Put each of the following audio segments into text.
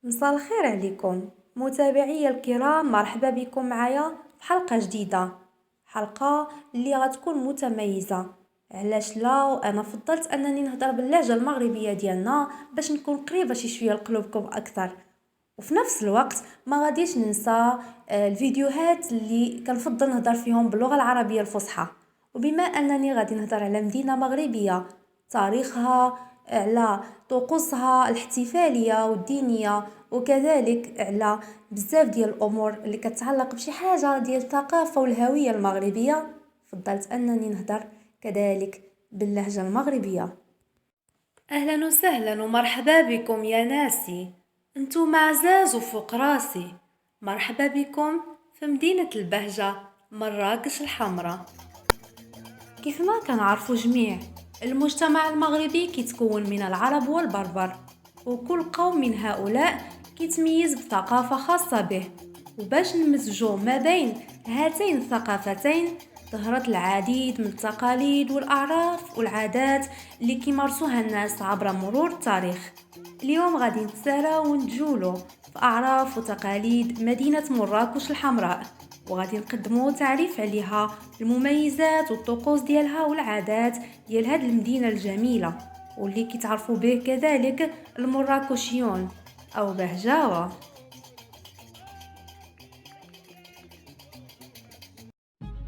مساء الخير عليكم متابعي الكرام، مرحبا بكم معايا في حلقة جديدة. حلقة اللي غتكون متميزة. علاش لا؟ وانا فضلت انني نهضر باللهجة المغربية ديالنا باش نكون قريبة شي شوية لقلوبكم اكثر، وفي نفس الوقت ما غاديش ننسى الفيديوهات اللي كنفضل نهضر فيهم باللغة العربية الفصحى. وبما انني غادي نهضر على مدينة مغربية، تاريخها، على طقوسها الاحتفالية والدينية، وكذلك على بزاف ديال الامور اللي كتعلق بشي حاجة ديال الثقافة والهوية المغربية، فضلت انني نهضر كذلك باللهجة المغربية. اهلا وسهلا ومرحبا بكم يا ناسي، انتم عزاز وفوق راسي. مرحبا بكم في مدينة البهجة، مراكش الحمراء. كيف ما كنعرفوا جميع، المجتمع المغربي كيتكون من العرب والبربر، وكل قوم من هؤلاء كيتميز بثقافة خاصة به. وباش نمزجوا ما بين هاتين الثقافتين، ظهرت العديد من التقاليد والأعراف والعادات اللي كيمارسوها الناس عبر مرور التاريخ. اليوم غادي نتساراو ونتجولوا في أعراف وتقاليد مدينة مراكش الحمراء، وغادي نقدموا تعريف عليها، المميزات والطقوس ديالها والعادات ديال هاد المدينة الجميلة، واللي كيتعرفوا به كذلك المراكشيون أو بهجاوة.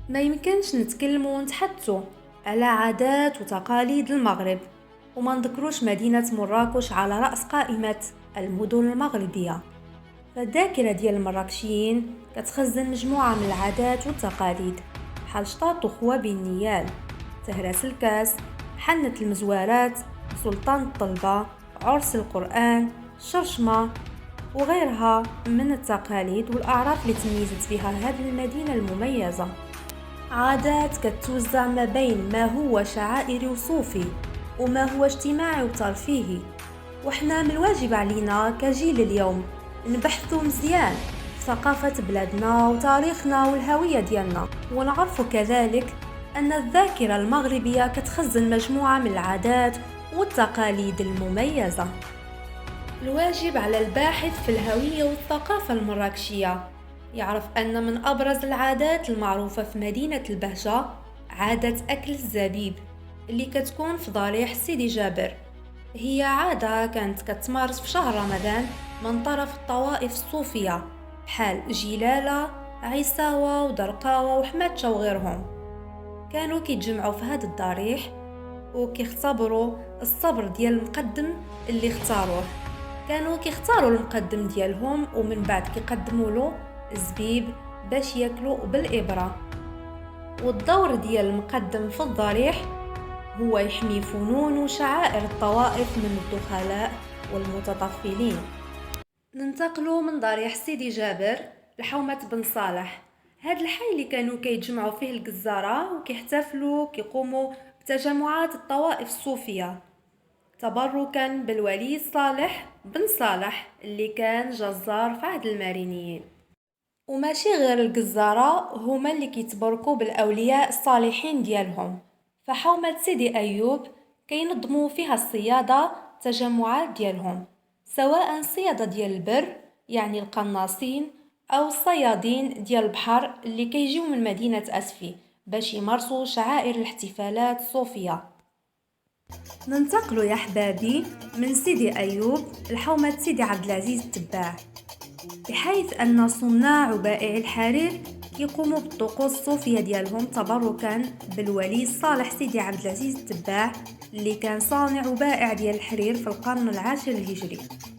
ما يمكنش نتكلموا ونتحدثوا على عادات وتقاليد المغرب وما نذكروش مدينة مراكش على رأس قائمة المدن المغربية. فالذاكرة ديال المراكشيين كتخزن مجموعة من العادات والتقاليد، بحال شطاط وخوابي النيال، تهراس الكاس، حنة المزوارات، سلطان الطلبة، عرس القرآن، الشرشمة، وغيرها من التقاليد والأعراف اللي تميزت بها هذه المدينة المميزة. عادات كتوزع ما بين ما هو شعائري وصوفي وما هو اجتماعي وترفيهي، وحنا من الواجب علينا كجيل اليوم نبحثوا مزيان في ثقافة بلادنا وتاريخنا والهوية ديالنا، ونعرفوا كذلك أن الذاكرة المغربية كتخزن مجموعة من العادات والتقاليد المميزة. الواجب على الباحث في الهوية والثقافة المراكشية يعرف أن من أبرز العادات المعروفة في مدينة البهجة عادة أكل الزبيب، اللي كتكون في ضريح سيدي جابر. هي عادة كانت كتمارس في شهر رمضان من طرف الطوائف الصوفية بحال جلالة، عيساوة ودرقاوة وحماتشة وغيرهم. كانوا كيتجمعوا في هذا الضريح وكيختبروا الصبر ديال المقدم اللي اختاروه. كانوا كيختاروا المقدم ديالهم ومن بعد كيقدموا له الزبيب باش ياكلوا بالإبرة. والدور ديال المقدم في الضريح هو يحمي فنون وشعائر الطوائف من الدخلاء والمتطفلين. ننتقلوا من ضريح سيدي جابر لحومة بن صالح، هاد الحي اللي كانوا كيتجمعوا فيه الجزارة وكيحتفلوا كيقوموا بتجمعات الطوائف الصوفية تبركا بالولي صالح بن صالح اللي كان جزار في عهد المارينيين. وماشي غير الجزارة هما اللي كيتبركوا بالأولياء الصالحين ديالهم، فحومة سيدي أيوب كينظموا فيها الصيادة تجمعات ديالهم، سواء صيادة ديال البر يعني القناصين أو الصيادين ديال البحر اللي كيجيو من مدينة أسفي باش يمارسوا شعائر الاحتفالات الصوفية. ننتقل يا حبابي من سيدي أيوب لحومة سيدي عبد العزيز التباع، بحيث أن صناع وبائع الحرير يقوموا بالطقوس الصوفية ديالهم تبركا بالولي الصالح سيدي عبد العزيز التباع اللي كان صانع وبائع ديال الحرير في القرن العاشر الهجري.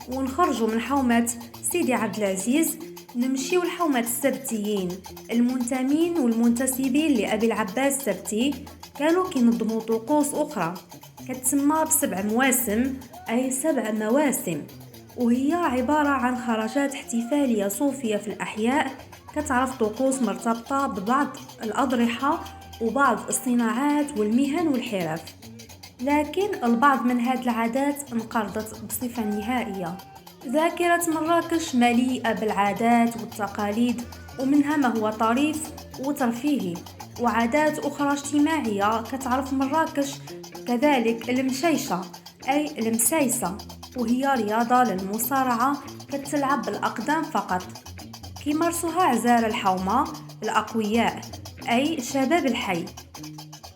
ونخرجوا من حومة سيدي عبد العزيز نمشيو لحومة السبتيين المنتمين والمنتسبين لأبي العباس السبتي. كانوا كينظموا طقوس أخرى كتسمى بسبع مواسم، أي 7 مواسم، وهي عبارة عن خرجات احتفالية صوفية في الأحياء كتعرف طقوس مرتبطة ببعض الأضرحة وبعض الصناعات والمهن والحرف. لكن البعض من هذه العادات انقرضت بصفة نهائية. ذاكرة مراكش مليئة بالعادات والتقاليد، ومنها ما هو طريف وترفيهي، وعادات أخرى اجتماعية كتعرف مراكش كذلك المشيشة أي المسايسة، وهي رياضة للمصارعة كتلعب بالأقدام فقط، كيمارسوها عزال الحومة الأقوياء أي شباب الحي،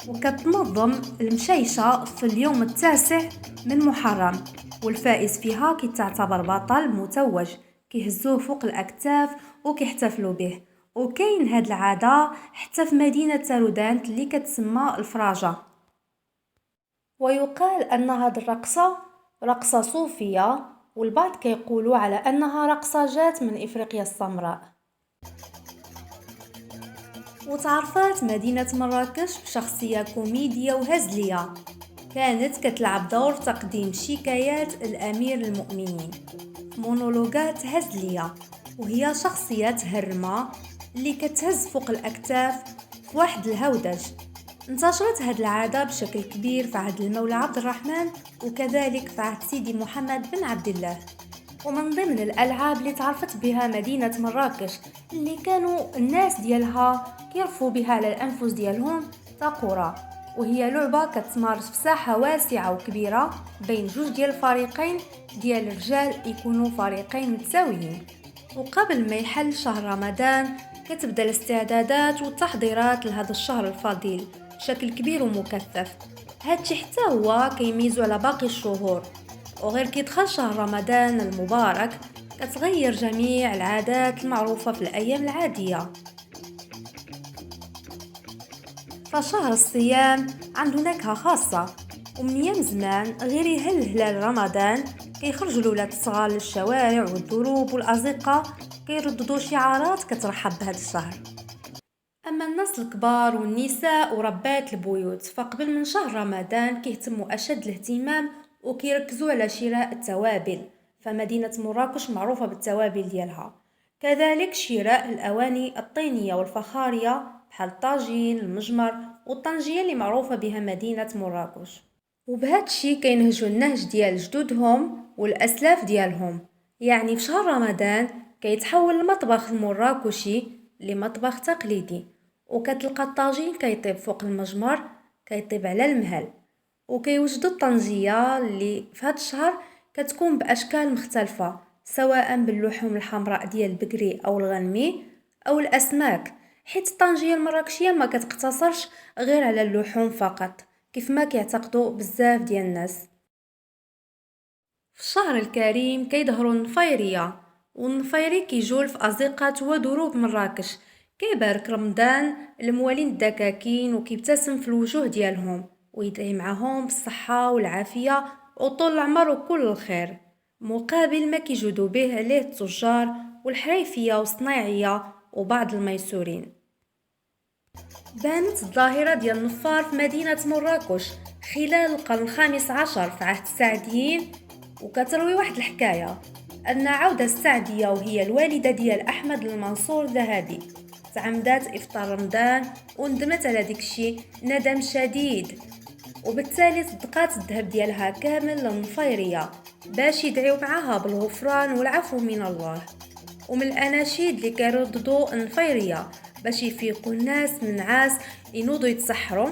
وكتنظم المشيشة في اليوم التاسع من محرم، والفائز فيها كيتعتبر بطل متوج، كيهزوه فوق الأكتاف وكيحتفلوا به. وكاين هاد العادة حتى في مدينة تارودانت اللي كتسمى الفراجة. ويقال أن هاد الرقصة رقصة صوفية، والبعض كيقولوا على أنها رقصة جات من إفريقيا السمراء. وتعرفات مدينة مراكش بشخصية كوميدية وهزلية كانت كتلعب دور تقديم شكايات الأمير المؤمنين، مونولوجات هزلية، وهي شخصية هرمة اللي كتهز فوق الأكتاف في واحد الهودج. انتشرت هاد العادة بشكل كبير في عهد المولى عبد الرحمن، وكذلك في عهد سيدي محمد بن عبد الله. ومن ضمن الألعاب اللي تعرفت بها مدينة مراكش اللي كانوا الناس ديالها كيرفوا بها على الأنفس ديالهم تاقورا، وهي لعبة كتمارس في ساحة واسعة وكبيرة بين جوج ديال الفريقين ديال الرجال، يكونوا فريقين متساويين. وقبل ما يحل شهر رمضان كتبدا الاستعدادات والتحضيرات لهذا الشهر الفضيل بشكل كبير ومكثف. هادشي حتى هو كيميزو على باقي الشهور، وغير كيدخل شهر رمضان المبارك كتغير جميع العادات المعروفة في الأيام العادية. فشهر الصيام عنده نكهة خاصة، ومن يوم زمان غير يهل هلال رمضان كيخرجوا الولاد الصغار للشوارع والدروب والأزقة كيرددوا شعارات كترحب بهذا الشهر. أما الناس الكبار والنساء وربات البيوت فقبل من شهر رمضان كيهتموا أشد الاهتمام وكيركزوا على شراء التوابل، فمدينة مراكش معروفة بالتوابل ديالها، كذلك شراء الأواني الطينية والفخارية بحال الطاجين المجمر والطنجية اللي معروفة بها مدينة مراكش. وبهذا الشيء كينهجوا النهج ديال جدودهم والأسلاف ديالهم، يعني في شهر رمضان كيتحول المطبخ المراكشي لمطبخ تقليدي، وكتلقى الطاجين كيطيب فوق المجمر كيطيب على المهل، وكيوجدوا الطنجية اللي في هذا الشهر كتكون بأشكال مختلفة، سواء باللحوم الحمراء ديال البقري أو الغنمي أو الأسماك، حيث الطنجية المراكشية ما كتقتصرش غير على اللحوم فقط كيف ما كيعتقدوا بزاف ديال الناس. في الشهر الكريم كيظهروا النفيرية، والنفيري كيجول في أزقة ودروب مراكش، كيبارك رمضان الموالين الدكاكين وكيبتسم في الوجوه ديالهم ويدعي معهم بالصحة والعافية وطول العمر وكل الخير، مقابل ما كيجودوا به عليه التجار والحريفية والصنايعية وبعض الميسورين. بانت الظاهرة ديال النفار في مدينة مراكش خلال القرن الخامس عشر في عهد السعديين، وكتروي واحد الحكاية أن عودة السعدية وهي الوالدة ديال أحمد المنصور الذهبي تعمدات إفطار رمضان وندمت على ديك الشيء ندم شديد، وبالتالي صدقات الذهب ديالها كامل للنفيرية باش يدعيو معاها بالغفران والعفو من الله. ومن الأناشيد اللي كيرددوا النفيرية باش يفيقوا الناس من النعاس ينوضوا يتسحروا: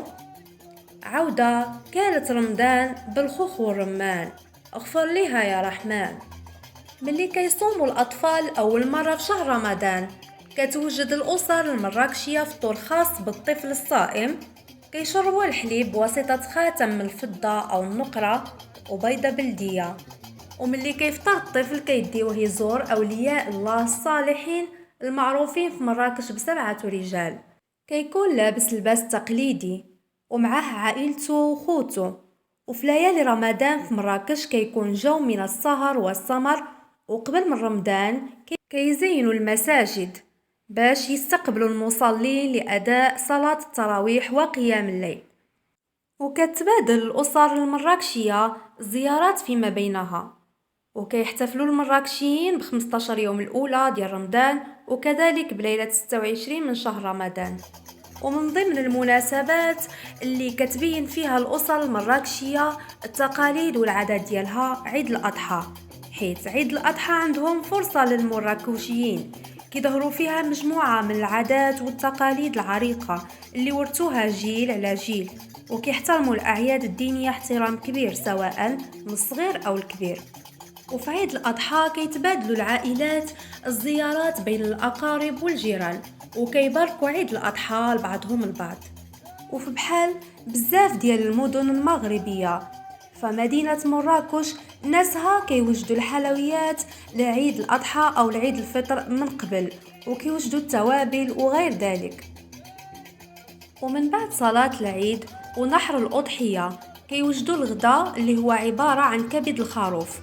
عودة كانت رمضان بالخوخ والرمان، اغفر ليها يا رحمن. ملي كيصوموا الأطفال أول مرة في شهر رمضان كتوجد الأسر المراكشية فطور خاص بالطفل الصائم، كيشربوا الحليب بواسطة خاتم من الفضة أو النقرة وبيضة بلدية. وملي كيفطر الطفل كيديوه يزور أولياء الله الصالحين المعروفين في مراكش ب7 رجال، كيكون لابس لباس تقليدي ومعه عائلته وخوته. وفي ليالي رمضان في مراكش كيكون جو من السهر والسمر، وقبل من رمضان كيزينوا المساجد باش يستقبلوا المصلين لأداء صلاة التراويح وقيام الليل. وكتبادل الأسر المراكشية الزيارات فيما بينها، وكيحتفلوا المراكشيين ب15 يوم الأولى ديال رمضان وكذلك بليلة 26 من شهر رمضان. ومن ضمن المناسبات اللي كتبين فيها الأسر المراكشية التقاليد والعادات ديالها عيد الأضحى، حيث عيد الأضحى عندهم فرصة للمراكشيين كيظهروا فيها مجموعة من العادات والتقاليد العريقة اللي ورثوها جيل على جيل، وكيحترموا الأعياد الدينية احترام كبير سواء من الصغير أو الكبير. وفي عيد الأضحى كيتبادلوا العائلات الزيارات بين الأقارب والجيران، وكيباركوا عيد الأضحى لبعضهم البعض. وفي بحال بزاف ديال المدن المغربية، فمدينة مراكش ناسها كيوجدوا الحلويات لعيد الأضحى أو لعيد الفطر من قبل، وكيوجدوا التوابل وغير ذلك. ومن بعد صلاة العيد ونحر الأضحية كيوجدوا الغداء اللي هو عبارة عن كبد الخروف.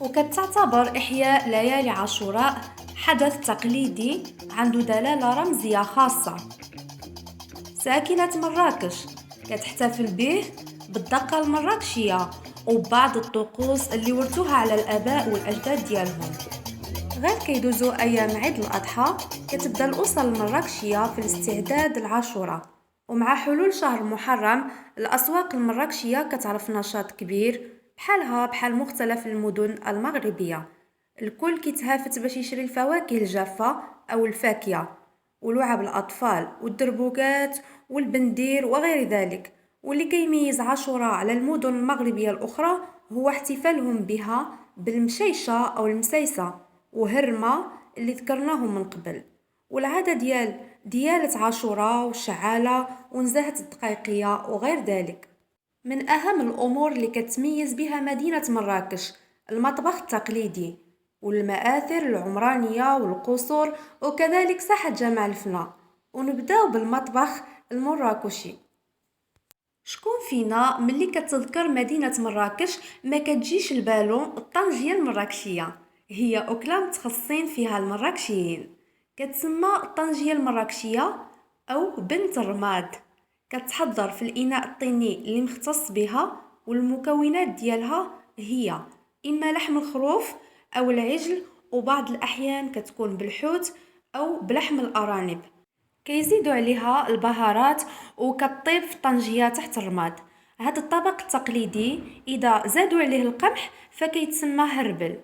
وكتعتبر إحياء ليالي عاشوراء حدث تقليدي عنده دلالة رمزية خاصة. ساكنة مراكش كتحتفل به بالدقة المراكشية وبعض الطقوس اللي ورثوها على الآباء والأجداد ديالهم. غير كيدوزو أيام عيد الأضحى كتبدا الأسر المراكشية في الاستعداد العاشوراء، ومع حلول شهر محرم الأسواق المراكشية كتعرف نشاط كبير بحال مختلف المدن المغربية. الكل كيتهافت باش يشري الفواكه الجافة أو الفاكهة ولعب الأطفال والدربوكات والبندير وغير ذلك. واللي كيميز عاشوراء على المدن المغربية الأخرى هو احتفالهم بها بالمشيشة أو المسيسة وهرمة اللي ذكرناهم من قبل، والعادة ديال ديالة عاشوراء والشعالة ونزاهة الدقيقية وغير ذلك. من أهم الأمور اللي كتميز بها مدينة مراكش المطبخ التقليدي والمآثر العمرانية والقصور وكذلك ساحة جمال الفناء. ونبداو بالمطبخ المراكشي. شكون فينا ملي كتذكر مدينة مراكش ما كتجيش البالو الطنجية المراكشية؟ هي أكلة متخصصين فيها المراكشيين، كتسمى الطنجية المراكشية أو بنت الرماد. كتحضر في الإناء الطيني اللي مختص بها، والمكونات ديالها هي إما لحم الخروف أو العجل، وبعض الأحيان كتكون بالحوت أو بلحم الأرانب. كيزيدوا عليها البهارات وكطيب في الطنجية تحت الرماد. هذا الطبق التقليدي إذا زادوا عليه القمح فكيتسمى هربل.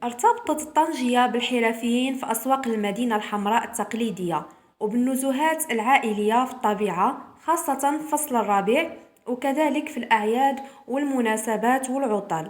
ارتبطت الطنجية بالحرفيين في أسواق المدينة الحمراء التقليدية وبالنزهات العائلية في الطبيعة، خاصة في فصل الربيع وكذلك في الأعياد والمناسبات والعطل.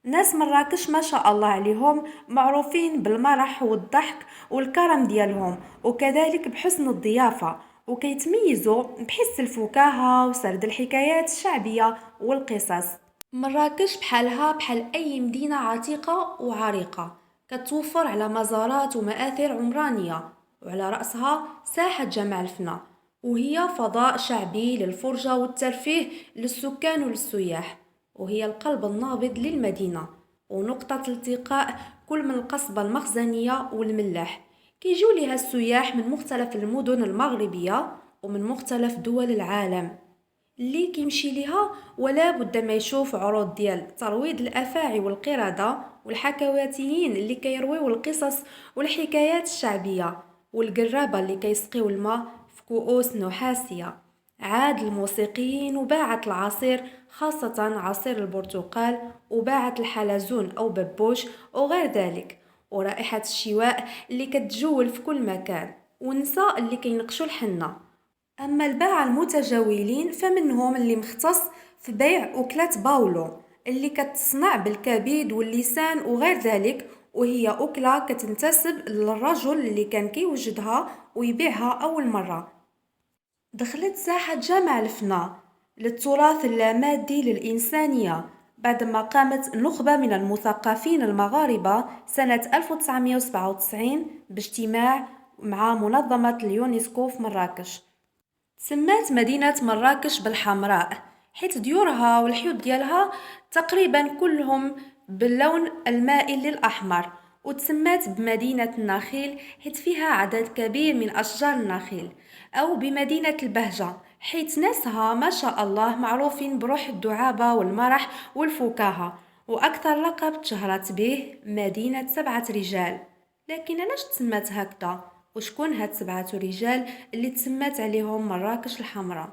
ناس مراكش ما شاء الله عليهم معروفين بالمرح والضحك والكرم ديالهم، وكذلك بحسن الضيافة، وكيتميزوا بحس الفكاهة وسرد الحكايات الشعبية والقصص. مراكش بحال أي مدينة عتيقة وعريقة كتوفر على مزارات ومآثر عمرانية، وعلى رأسها ساحة جمال الفناء، وهي فضاء شعبي للفرجة والترفيه للسكان وللسياح، وهي القلب النابض للمدينة ونقطة التقاء كل من القصبة المخزنية والملاح. كيجيو ليها السياح من مختلف المدن المغربية ومن مختلف دول العالم. اللي كيمشي ليها ولا بد ما يشوف عروض ديال ترويض الافاعي والقردة والحكواتيين اللي كيرويو القصص والحكايات الشعبية، والقرابة اللي كيسقيو الماء في كؤوس نحاسية. عاد الموسيقيين وباعة العصير خاصة عصير البرتقال وباعة الحلزون أو ببوش وغير ذلك، ورائحة الشواء اللي كتجول في كل مكان، والنساء اللي كينقشوا الحنة. أما الباعة المتجولين فمنهم اللي مختص في بيع أكلة باولو اللي كتصنع بالكبد واللسان وغير ذلك، وهي أكلة كتنتسب للرجل اللي كان كيوجدها ويبيعها أول مرة. دخلت ساحة جمال الفناء للتراث اللامادي للإنسانية بعدما قامت نخبة من المثقفين المغاربة سنة 1997 باجتماع مع منظمة اليونسكو في مراكش. سمات مدينة مراكش بالحمراء حيث ديورها والحيوط ديالها تقريبا كلهم باللون المائل للأحمر، وتسمات بمدينة النخيل حيث فيها عدد كبير من أشجار النخيل، أو بمدينة البهجة حيث ناسها ما شاء الله معروفين بروح الدعابة والمرح والفكاهة. وأكثر لقب تشهرت به مدينة 7 رجال. لكن علاش تسمات هكذا؟ وشكون هاد 7 رجال اللي تسمات عليهم مراكش الحمراء؟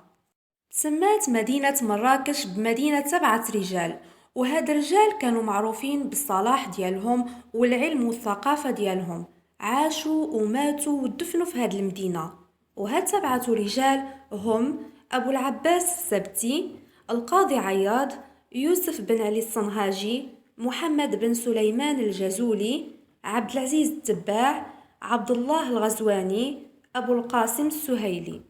تسمات مدينة مراكش بمدينة 7 رجال، وهاد الرجال كانوا معروفين بالصلاح ديالهم والعلم والثقافة ديالهم، عاشوا وماتوا ودفنوا في هاد المدينة. وهاد 7 رجال هم أبو العباس السبتي، القاضي عياض، يوسف بن علي الصنهاجي، محمد بن سليمان الجزولي، عبد العزيز التباع، عبد الله الغزواني، أبو القاسم السهيلي.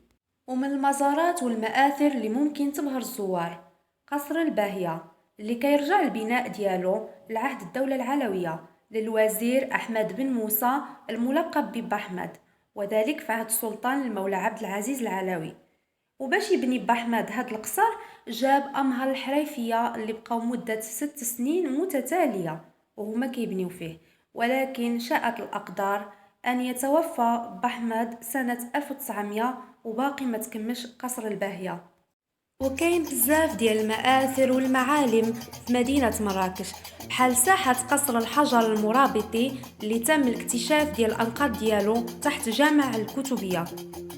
ومن المزارات والمآثر اللي ممكن تبهر الزوار قصر الباهية، اللي كيرجع البناء ديالو لعهد الدولة العلوية للوزير أحمد بن موسى الملقب ببا أحمد، وذلك في عهد السلطان المولى عبد العزيز العلوي. وباش يبني با أحمد هاد القصر جاب أمهر الحريفية اللي بقاو مدة 6 سنين متتالية وهما كيبنيو فيه، ولكن شاءت الأقدار أن يتوفى با أحمد سنة 1900 وباقي ما تكمش قصر الباهية. وكاين بزاف ديال المآثر والمعالم في مدينة مراكش، بحال ساحة قصر الحجر المرابطي اللي تم الاكتشاف ديال الأنقاض ديالو تحت جامع الكتبية.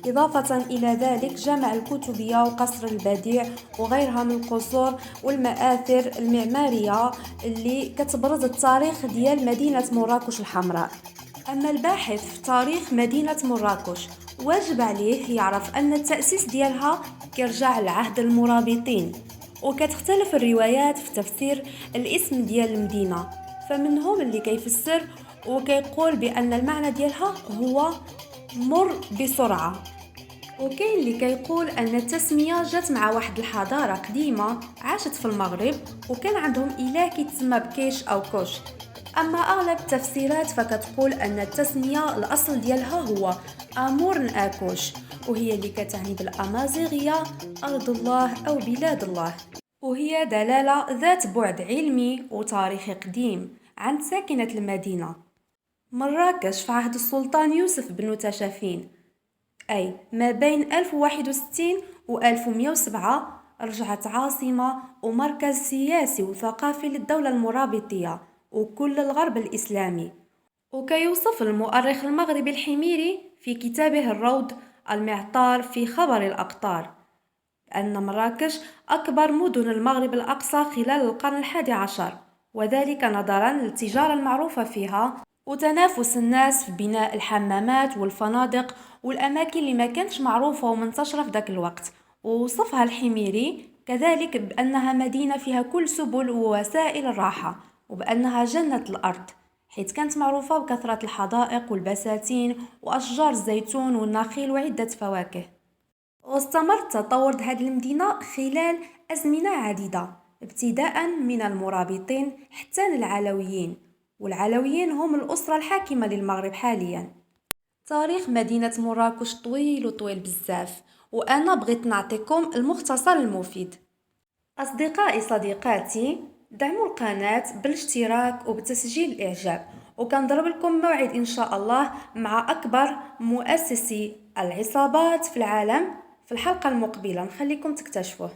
إضافة إلى ذلك جامع الكتبية وقصر البديع وغيرها من القصور والمآثر المعمارية اللي كتبرز التاريخ ديال مدينة مراكش الحمراء. أما الباحث في تاريخ مدينة مراكش واجب عليه يعرف أن التأسيس ديالها كيرجع لعهد المرابطين، وكتختلف الروايات في تفسير الاسم ديال المدينة، فمنهم اللي كيفسر وكيقول بأن المعنى ديالها هو مر بسرعة، وكاين اللي كيقول أن التسمية جات مع واحد الحضارة قديمة عاشت في المغرب وكان عندهم إله كيتسمى بكيش أو كوش. أما أغلب التفسيرات فكتقول أن التسمية الأصل ديالها هو أمور آكوش، وهي اللي كتعني بالأمازيغية أرض الله أو بلاد الله، وهي دلالة ذات بعد علمي وتاريخي قديم عند ساكنة المدينة. مراكش في عهد السلطان يوسف بن تاشفين، أي ما بين 1061 و 1107، رجعت عاصمة ومركز سياسي وثقافي للدولة المرابطية وكل الغرب الإسلامي. وكيوصف المؤرخ المغربي الحميري في كتابه الروض المعطار في خبر الأقطار أن مراكش أكبر مدن المغرب الأقصى خلال القرن ال11، وذلك نظرا للتجارة المعروفة فيها وتنافس الناس في بناء الحمامات والفنادق والأماكن اللي ما كانتش معروفة ومنتشرة في ذاك الوقت. ووصفها الحميري كذلك بأنها مدينة فيها كل سبل ووسائل الراحة، وبأنها جنة الأرض، حيث كانت معروفة بكثرة الحدائق والبساتين وأشجار الزيتون والنخيل وعدة فواكه. واستمر تطور هذه المدينة خلال أزمنة عديدة، ابتداء من المرابطين حتى العلويين، والعلويين هم الأسرة الحاكمة للمغرب حاليا. تاريخ مدينة مراكش طويل وطويل بزاف، وأنا بغيت نعطيكم المختصر المفيد. أصدقائي صديقاتي، دعموا القناة بالاشتراك وبتسجيل الإعجاب، وكنضرب لكم موعد إن شاء الله مع أكبر مؤسسي العصابات في العالم في الحلقة المقبلة، نخليكم تكتشفوه.